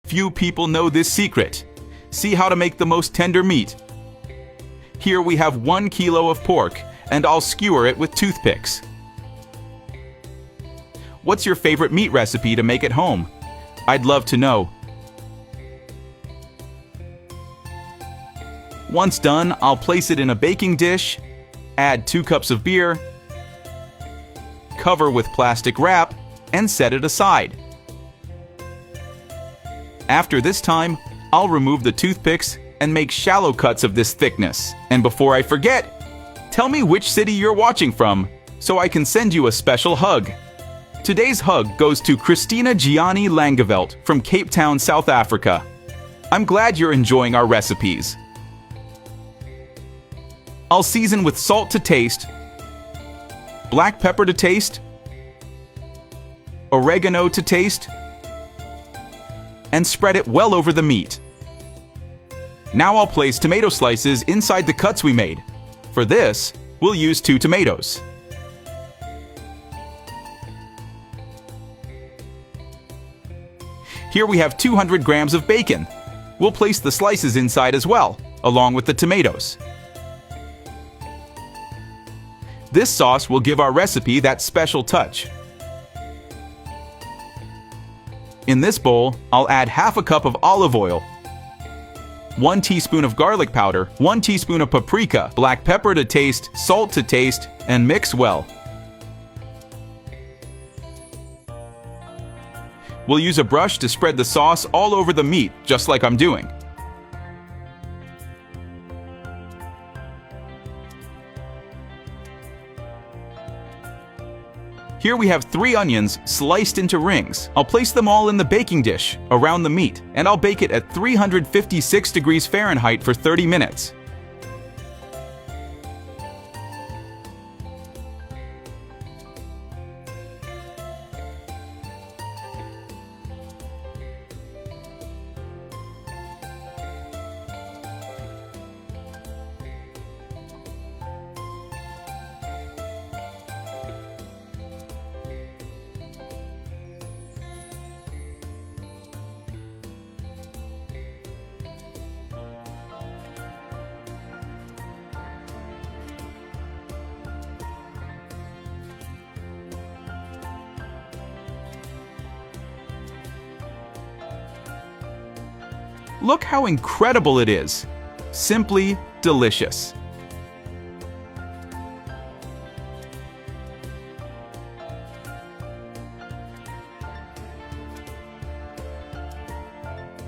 Few people know this secret. See how to make the most tender meat. Here we have 1 kilo of pork, and I'll skewer it with toothpicks. What's your favorite meat recipe to make at home? I'd love to know. Once done, I'll place it in a baking dish, add 2 cups of beer, cover with plastic wrap, and set it aside. After this time, I'll remove the toothpicks and make shallow cuts of this thickness. And before I forget, tell me which city you're watching from, so I can send you a special hug. Today's hug goes to Christina Gianni Langeveld from Cape Town, South Africa. I'm glad you're enjoying our recipes. I'll season with salt to taste, black pepper to taste, oregano to taste, and spread it well over the meat. Now I'll place tomato slices inside the cuts we made. For this, we'll use 2 tomatoes. Here we have 200 grams of bacon. We'll place the slices inside as well, along with the tomatoes. This sauce will give our recipe that special touch. In this bowl, I'll add half a cup of olive oil, 1 teaspoon of garlic powder, 1 teaspoon of paprika, black pepper to taste, salt to taste, and mix well. We'll use a brush to spread the sauce all over the meat, just like I'm doing. Here we have 3 onions sliced into rings. I'll place them all in the baking dish around the meat, and I'll bake it at 356 degrees Fahrenheit for 30 minutes. Look how incredible it is! Simply delicious.